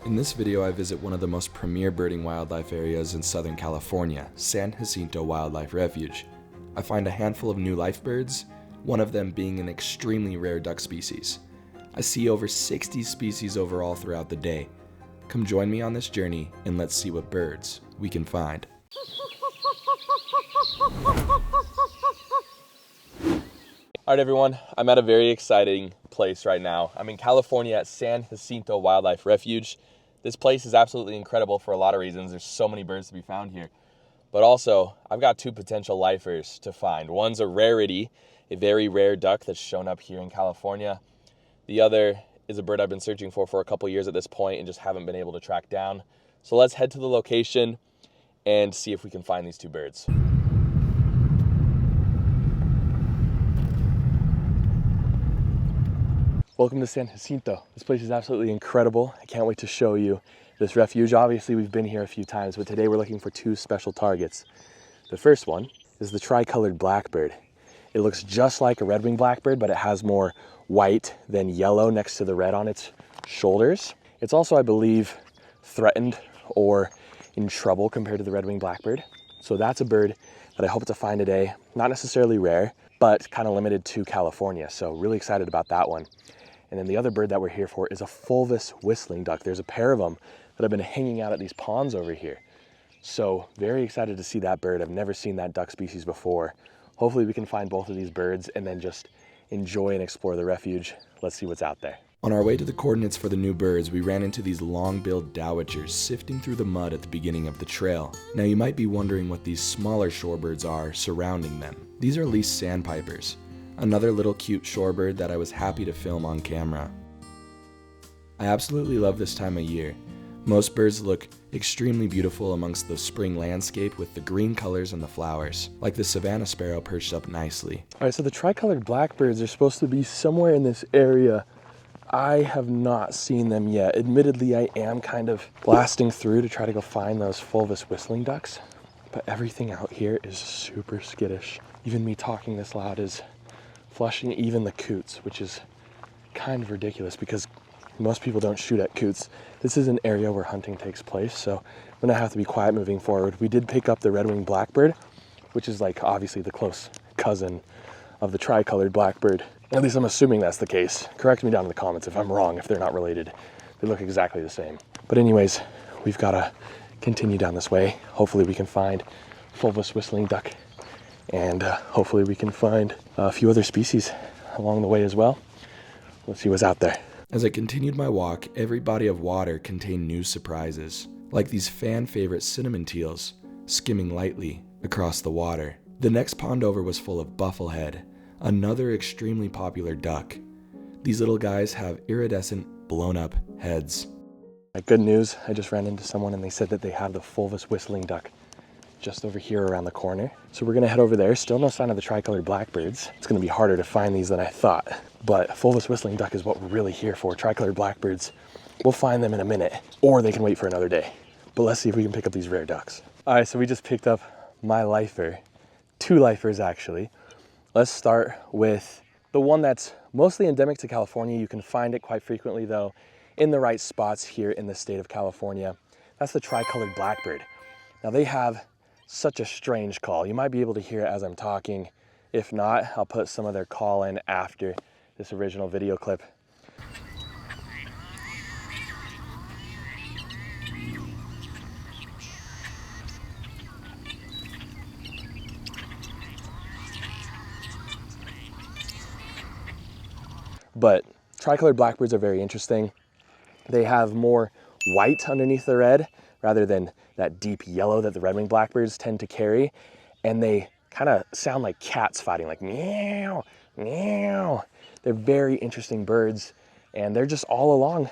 In this video, I visit one of the most premier birding wildlife areas in Southern California, San Jacinto Wildlife Refuge. I find a handful of new life birds, one of them being an extremely rare duck species. I see over 60 species overall throughout the day. Come join me on this journey and let's see what birds we can find. All right, everyone, I'm at a very exciting place right now. I'm in California at San Jacinto Wildlife Refuge. This place is absolutely incredible for a lot of reasons. There's so many birds to be found here. But also, I've got two potential lifers to find. One's a rarity, a very rare duck that's shown up here in California. The other is a bird I've been searching for a couple years at this point and just haven't been able to track down. So let's head to the location and see if we can find these two birds. Welcome to San Jacinto. This place is absolutely incredible. I can't wait to show you this refuge. Obviously, we've been here a few times, but today we're looking for two special targets. The first one is the tricolored blackbird. It looks just like a red-winged blackbird, but it has more white than yellow next to the red on its shoulders. It's also, I believe, threatened or in trouble compared to the red-winged blackbird. So that's a bird that I hope to find today. Not necessarily rare, but kind of limited to California. So really excited about that one. And then the other bird that we're here for is a fulvous whistling duck. There's a pair of them that have been hanging out at these ponds over here. So very excited to see that bird. I've never seen that duck species before. Hopefully we can find both of these birds and then just enjoy and explore the refuge. Let's see what's out there. On our way to the coordinates for the new birds, we ran into these long-billed dowitchers sifting through the mud at the beginning of the trail. Now you might be wondering what these smaller shorebirds are surrounding them. These are least sandpipers. Another little cute shorebird that I was happy to film on camera. I absolutely love this time of year. Most birds look extremely beautiful amongst the spring landscape with the green colors and the flowers, like the savanna sparrow perched up nicely. All right, so the tricolored blackbirds are supposed to be somewhere in this area. I have not seen them yet. Admittedly, I am kind of blasting through to try to go find those fulvous whistling ducks, but everything out here is super skittish. Even me talking this loud is flushing even the coots, which is kind of ridiculous because most people don't shoot at coots. This is an area where hunting takes place, so I'm gonna have to be quiet moving forward. We did pick up the red-winged blackbird, which is like obviously the close cousin of the tricolored blackbird. At least I'm assuming that's the case. Correct me down in the comments if I'm wrong, if they're not related. They look exactly the same. But anyways, we've gotta continue down this way. Hopefully we can find fulvous whistling duck, and hopefully we can find a few other species along the way as well. Let's see what's out there. As I continued my walk, every body of water contained new surprises, like these fan favorite cinnamon teals skimming lightly across the water. The next pond over was full of bufflehead, another extremely popular duck. These little guys have iridescent, blown up heads. Good news, I just ran into someone and they said that they have the fulvous whistling duck just over here around the corner. So we're gonna head over there. Still no sign of the tricolored blackbirds. It's gonna be harder to find these than I thought, but fulvous whistling duck is what we're really here for. Tricolored blackbirds, we'll find them in a minute, or they can wait for another day. But let's see if we can pick up these rare ducks. All right, so we just picked up my lifer, two lifers actually. Let's start with the one that's mostly endemic to California. You can find it quite frequently though in the right spots here in the state of California. That's the tricolored blackbird. Now they have such a strange call. You might be able to hear it as I'm talking. If not, I'll put some of their call in after this original video clip. But tricolored blackbirds are very interesting. They have more white underneath the red rather than that deep yellow that the red-winged blackbirds tend to carry. And they kind of sound like cats fighting, like meow, meow. They're very interesting birds, and they're just all along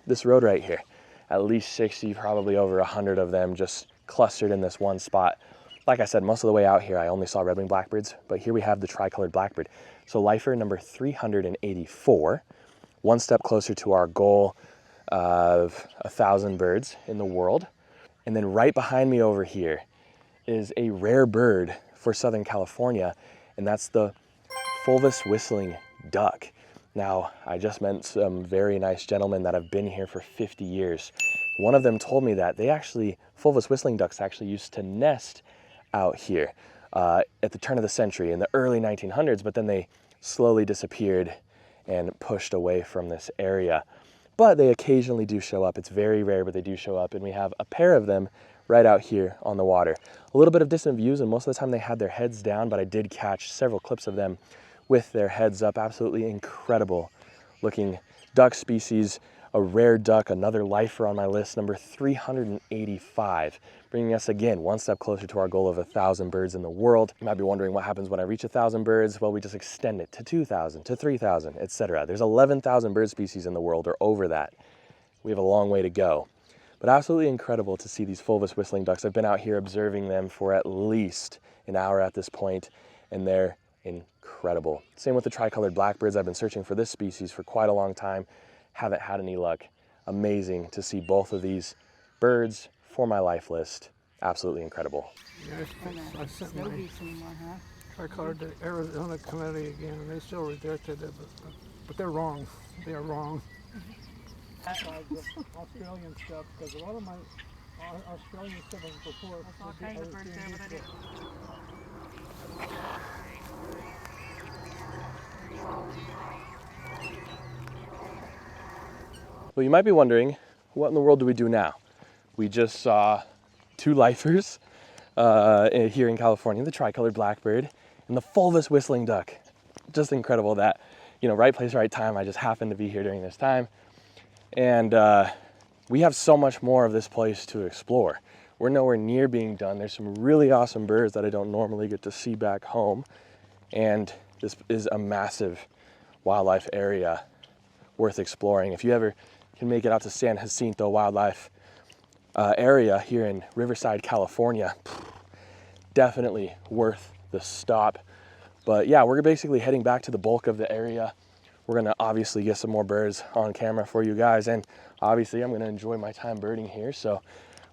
this road right here. At least 60, probably over 100 of them just clustered in this one spot. Like I said, most of the way out here, I only saw red-winged blackbirds, but here we have the tricolored blackbird. So lifer number 384, one step closer to our goal of 1,000 birds in the world. And then right behind me over here is a rare bird for Southern California, and that's the fulvous whistling duck. Now, I just met some very nice gentlemen that have been here for 50 years. One of them told me that fulvous whistling ducks actually used to nest out here at the turn of the century in the early 1900s, but then they slowly disappeared and pushed away from this area. But they occasionally do show up. It's very rare, but they do show up, and we have a pair of them right out here on the water. A little bit of distant views, and most of the time they had their heads down, but I did catch several clips of them with their heads up. Absolutely incredible looking duck species. A rare duck, another lifer on my list, number 385, bringing us again one step closer to our goal of 1,000 birds in the world. You might be wondering what happens when I reach 1,000 birds. Well, we just extend it to 2,000, to 3,000, etc. There's 11,000 bird species in the world, or over that. We have a long way to go. But absolutely incredible to see these fulvous whistling ducks. I've been out here observing them for at least an hour at this point, and they're incredible. Same with the tricolored blackbirds. I've been searching for this species for quite a long time. Haven't had any luck. Amazing to see both of these birds for my life list. Absolutely incredible. Yeah, I sent my tricolored to Arizona committee again, and they still rejected it, but they're wrong. They are wrong. Australian stuff, because a lot of my Australian stuff was before. There's all kinds of birds there, but I didn't. Well, you might be wondering, what in the world do we do now? We just saw two lifers here in California, the tricolored blackbird and the fulvous whistling duck. Just incredible that, right place, right time. I just happened to be here during this time. And we have so much more of this place to explore. We're nowhere near being done. There's some really awesome birds that I don't normally get to see back home. And this is a massive wildlife area worth exploring. If you ever can make it out to San Jacinto Wildlife area here in Riverside, California, definitely worth the stop. But yeah, we're basically heading back to the bulk of the area. We're gonna obviously get some more birds on camera for you guys, and obviously I'm gonna enjoy my time birding here. So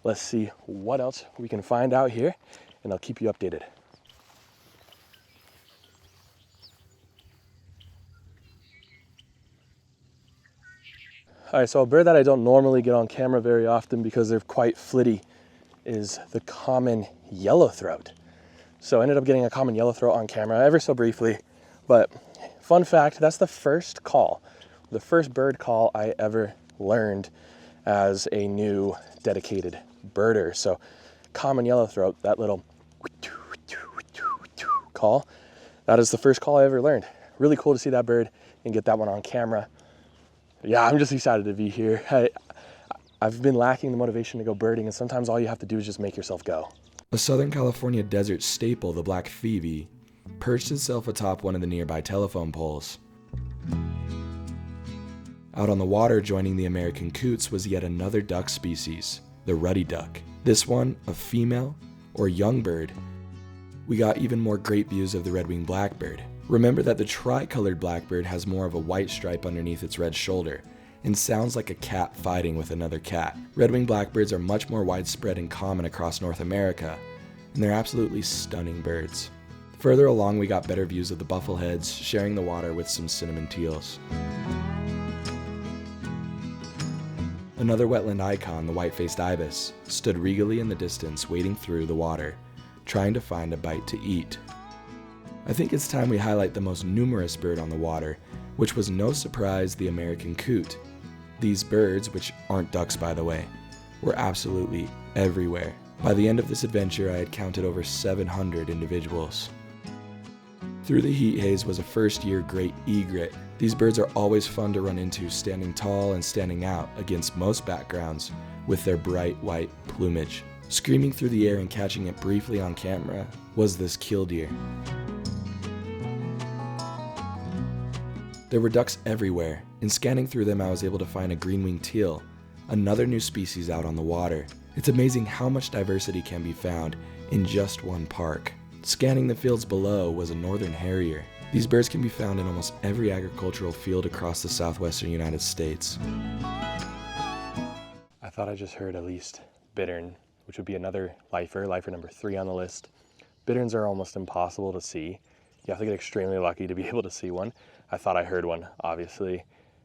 let's see what else we can find out here, and I'll keep you updated. All right, so a bird that I don't normally get on camera very often because they're quite flitty is the common yellowthroat. So I ended up getting a common yellowthroat on camera ever so briefly, but fun fact, that's the first bird call I ever learned as a new dedicated birder. So common yellowthroat, that little call, that is the first call I ever learned. Really cool to see that bird and get that one on camera. Yeah, I'm just excited to be here. I've been lacking the motivation to go birding, and sometimes all you have to do is just make yourself go. A Southern California desert staple, the black phoebe, perched itself atop one of the nearby telephone poles. Out on the water joining the American coots was yet another duck species, the ruddy duck. This one, a female or young bird. We got even more great views of the red-winged blackbird. Remember that the tricolored blackbird has more of a white stripe underneath its red shoulder and sounds like a cat fighting with another cat. Red-winged blackbirds are much more widespread and common across North America, and they're absolutely stunning birds. Further along, we got better views of the buffleheads sharing the water with some cinnamon teals. Another wetland icon, the white-faced ibis, stood regally in the distance wading through the water, trying to find a bite to eat. I think it's time we highlight the most numerous bird on the water, which was no surprise the American coot. These birds, which aren't ducks by the way, were absolutely everywhere. By the end of this adventure, I had counted over 700 individuals. Through the heat haze was a first-year great egret. These birds are always fun to run into, standing tall and standing out against most backgrounds with their bright white plumage. Screaming through the air and catching it briefly on camera was this killdeer. There were ducks everywhere. In scanning through them, I was able to find a green-winged teal, another new species out on the water. It's amazing how much diversity can be found in just one park. Scanning the fields below was a northern harrier. These birds can be found in almost every agricultural field across the southwestern United States. I thought I just heard at least bittern, which would be another lifer number 3 on the list. Bitterns are almost impossible to see. You have to get extremely lucky to be able to see one. I thought I heard one, obviously,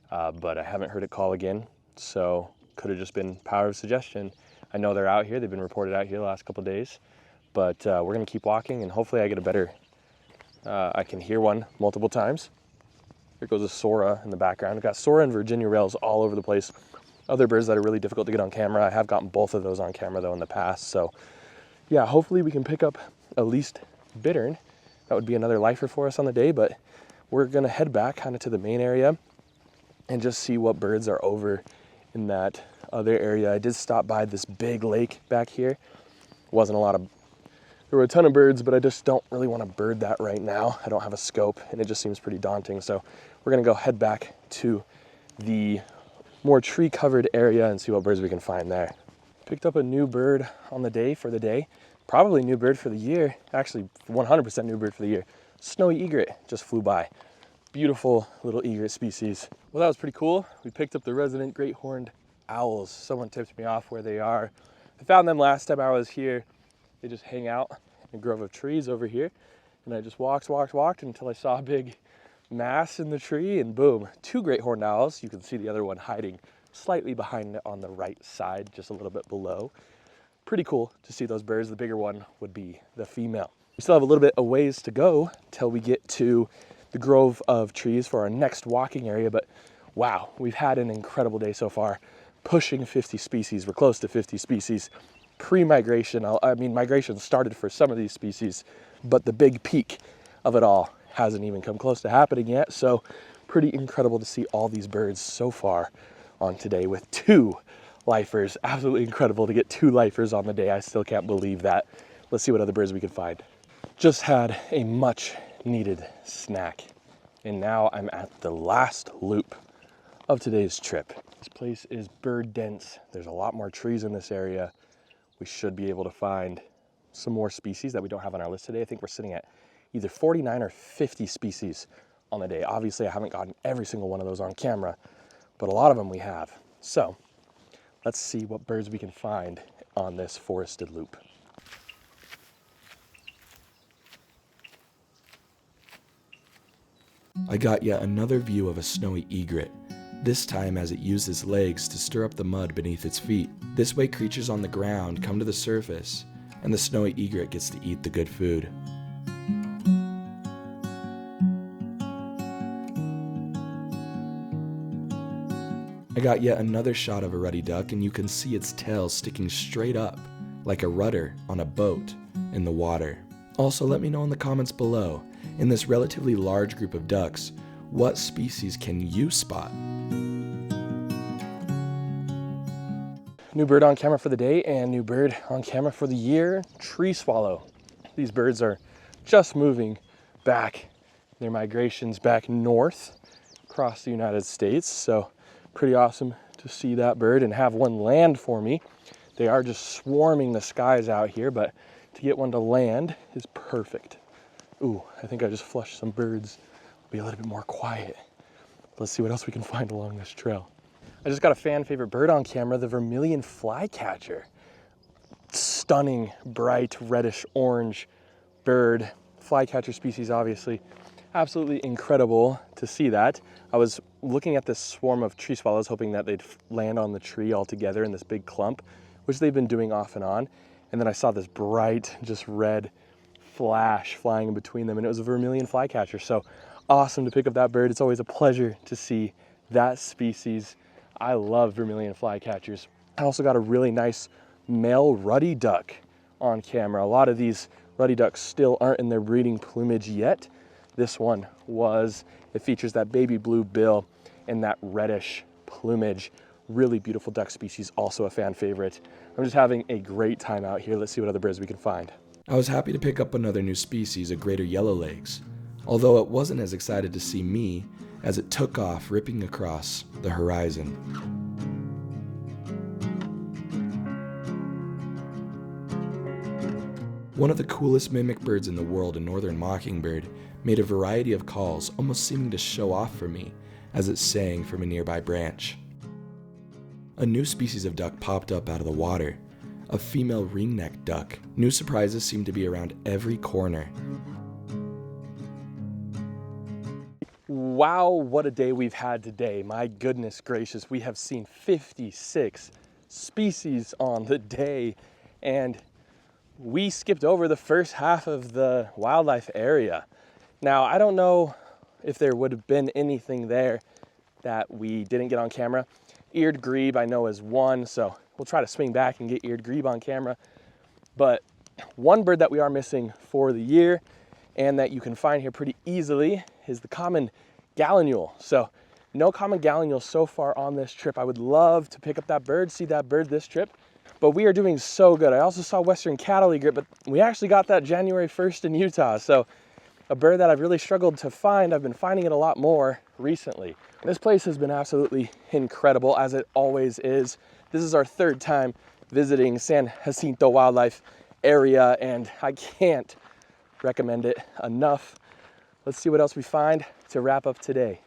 but I haven't heard it call again. So could have just been power of suggestion. I know they're out here. They've been reported out here the last couple of days, but we're gonna keep walking and hopefully I get a better, I can hear one multiple times. Here goes a Sora in the background. We've got Sora and Virginia rails all over the place. Other birds that are really difficult to get on camera. I have gotten both of those on camera though in the past. So yeah, hopefully we can pick up at least bittern. That would be another lifer for us on the day, but we're gonna head back kind of to the main area and just see what birds are over in that other area. I did stop by this big lake back here. There were a ton of birds, but I just don't really want to bird that right now. I don't have a scope and it just seems pretty daunting. So we're gonna go head back to the more tree covered area and see what birds we can find there. Picked up a new bird on the day for the day. Probably new bird for the year. Actually 100% new bird for the year. Snowy egret just flew by. Beautiful little egret species. Well, that was pretty cool. We picked up the resident great horned owls. Someone tipped me off where they are. I found them last time I was here. They just hang out in a grove of trees over here. And I just walked until I saw a big mass in the tree and boom, 2 great horned owls. You can see the other one hiding slightly behind it on the right side, just a little bit below. Pretty cool to see those birds. The bigger one would be the female. We still have a little bit of ways to go till we get to the grove of trees for our next walking area, but wow, we've had an incredible day so far, pushing 50 species. We're close to 50 species. Pre-migration, I mean, migration started for some of these species, but the big peak of it all hasn't even come close to happening yet. So pretty incredible to see all these birds so far on today with 2 lifers. Absolutely incredible to get 2 lifers on the day. I still can't believe that. Let's see what other birds we can find. Just had a much needed snack. And now I'm at the last loop of today's trip. This place is bird dense. There's a lot more trees in this area. We should be able to find some more species that we don't have on our list today. I think we're sitting at either 49 or 50 species on the day. Obviously, I haven't gotten every single one of those on camera, but a lot of them we have. So let's see what birds we can find on this forested loop. I got yet another view of a snowy egret, this time as it used its legs to stir up the mud beneath its feet. This way creatures on the ground come to the surface, and the snowy egret gets to eat the good food. I got yet another shot of a ruddy duck, and you can see its tail sticking straight up, like a rudder on a boat in the water. Also, let me know in the comments below, in this relatively large group of ducks, what species can you spot? New bird on camera for the day and new bird on camera for the year, tree swallow. These birds are just moving back, their migrations back north across the United States. So pretty awesome to see that bird and have one land for me. They are just swarming the skies out here, but to get one to land is perfect. Ooh, I think I just flushed some birds. I'll be a little bit more quiet. Let's see what else we can find along this trail. I just got a fan favorite bird on camera, the vermilion flycatcher. Stunning, bright, reddish orange bird. Flycatcher species, obviously. Absolutely incredible to see that. I was looking at this swarm of tree swallows, hoping that they'd land on the tree all together in this big clump, which they've been doing off and on. And then I saw this bright, just red flash flying in between them, and it was a vermilion flycatcher. So awesome to pick up that bird. It's always a pleasure to see that species. I love vermilion flycatchers. I also got a really nice male ruddy duck on camera. A lot of these ruddy ducks still aren't in their breeding plumage yet. This one was. It features that baby blue bill and that reddish plumage. Really beautiful duck species, also a fan favorite. I'm just having a great time out here. Let's see what other birds we can find. I was happy to pick up another new species, a greater yellowlegs, although it wasn't as excited to see me as it took off ripping across the horizon. One of the coolest mimic birds in the world, a northern mockingbird, made a variety of calls, almost seeming to show off for me as it sang from a nearby branch. A new species of duck popped up out of the water, a female ringneck duck. New surprises seem to be around every corner. Wow, what a day we've had today. My goodness gracious, we have seen 56 species on the day, and we skipped over the first half of the wildlife area. Now, I don't know if there would have been anything there that we didn't get on camera. Eared grebe I know is one, so we'll try to swing back and get eared grebe on camera. But one bird that we are missing for the year and that you can find here pretty easily is the common gallinule. So no common gallinule so far on this trip. I would love to pick up that bird, see that bird this trip, but we are doing so good. I also saw western cattle egret, but we actually got that January 1st in Utah. So a bird that I've really struggled to find. I've been finding it a lot more recently. This place has been absolutely incredible, as it always is. This is our third time visiting San Jacinto Wildlife Area, and I can't recommend it enough. Let's see what else we find to wrap up today.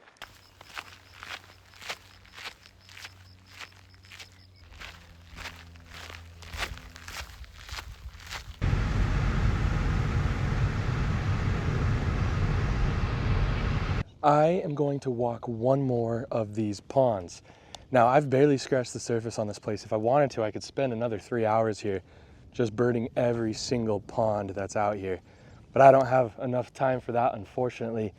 I am going to walk one more of these ponds. Now, I've barely scratched the surface on this place. If I wanted to, I could spend another 3 hours here just birding every single pond that's out here. But I don't have enough time for that, unfortunately.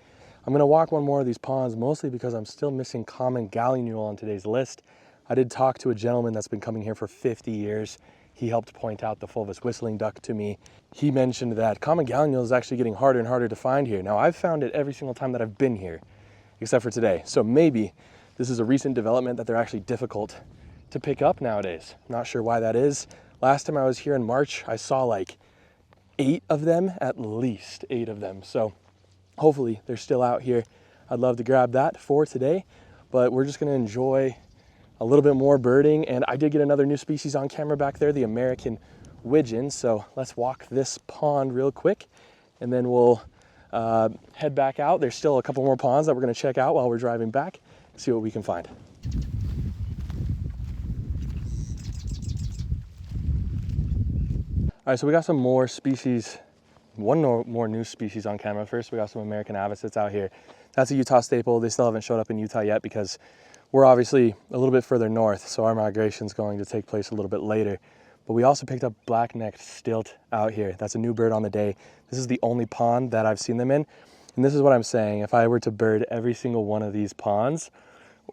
I'm gonna walk one more of these ponds, mostly because I'm still missing common gallinule on today's list. I did talk to a gentleman that's been coming here for 50 years. He helped point out the fulvous whistling duck to me. He mentioned that common gallinule is actually getting harder and harder to find here. Now, I've found it every single time that I've been here, except for today. So maybe this is a recent development that they're actually difficult to pick up nowadays. Not sure why that is. Last time I was here in March, I saw like 8 of them, at least 8 of them. So hopefully they're still out here. I'd love to grab that for today, but we're just gonna enjoy a little bit more birding. And I did get another new species on camera back there, the American widgeon. So let's walk this pond real quick and then we'll head back out. There's still a couple more ponds that we're gonna check out while we're driving back, see what we can find. All right, so we got some more species, one more new species on camera. First, we got some American avocets out here. That's a Utah staple. They still haven't showed up in Utah yet because we're obviously a little bit further north, so our migration is going to take place a little bit later. But we also picked up black-necked stilt out here. That's a new bird on the day. This is the only pond that I've seen them in. And this is what I'm saying. If I were to bird every single one of these ponds,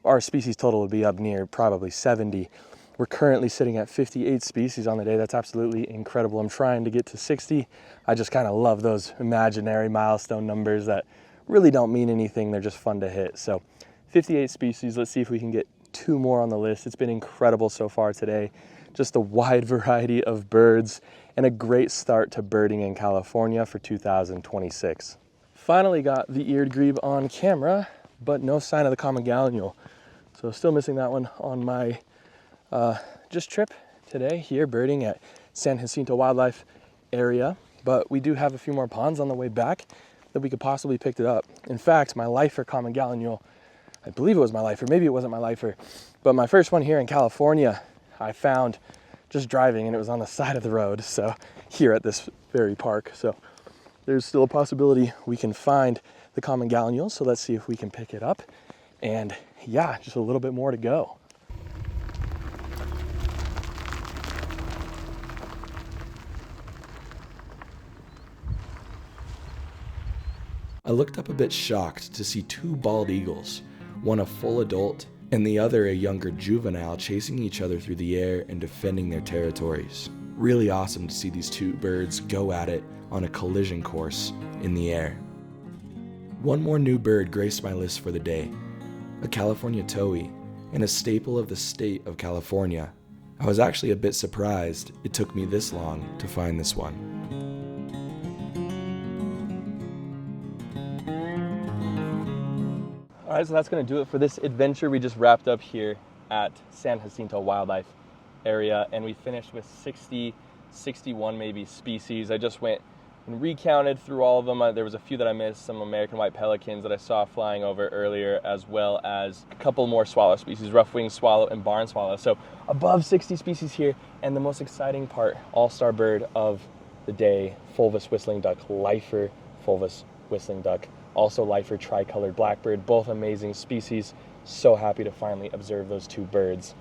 our species total would be up near probably 70. We're currently sitting at 58 species on the day. That's absolutely incredible. I'm trying to get to 60. I just kind of love those imaginary milestone numbers that really don't mean anything. They're just fun to hit. So 58 species. Let's see if we can get 2 more on the list. It's been incredible so far today. Just a wide variety of birds and a great start to birding in California for 2026. Finally got the eared grebe on camera, but no sign of the common gallinule. So still missing that one on my just trip today here birding at San Jacinto Wildlife Area. But we do have a few more ponds on the way back that we could possibly pick it up. In fact, my lifer common gallinule, I believe it was my lifer, maybe it wasn't my lifer, but my first one here in California, I found just driving, and it was on the side of the road. So here at this very park. So there's still a possibility we can find the common gallinule. So let's see if we can pick it up. And yeah, just a little bit more to go. I looked up a bit shocked to see 2 bald eagles, one a full adult and the other a younger juvenile, chasing each other through the air and defending their territories. Really awesome to see these 2 birds go at it on a collision course in the air. One more new bird graced my list for the day, a California towhee, and a staple of the state of California. I was actually a bit surprised it took me this long to find this one. All right, so that's gonna do it for this adventure we just wrapped up here at San Jacinto Wildlife Area, and we finished with 61 maybe species. I just went and recounted through all of them. There was a few that I missed, some American white pelicans that I saw flying over earlier, as well as a couple more swallow species, rough-winged swallow and barn swallow. So above 60 species here, and the most exciting part, all-star bird of the day, fulvous whistling duck, lifer fulvous whistling duck Also lifer tricolored blackbird, both amazing species. So happy to finally observe those two birds.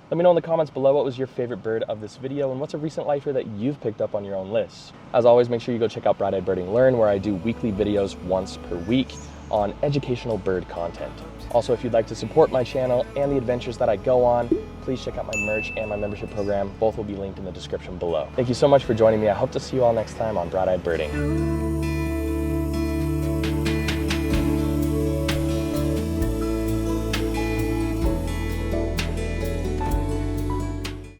Let me know in the comments below what was your favorite bird of this video and what's a recent lifer that you've picked up on your own list. As always, make sure you go check out Bright-Eyed Birding Learn, where I do weekly videos once per week on educational bird content. Also, if you'd like to support my channel and the adventures that I go on, please check out my merch and my membership program. Both will be linked in the description below. Thank you so much for joining me. I hope to see you all next time on Bright-Eyed Birding.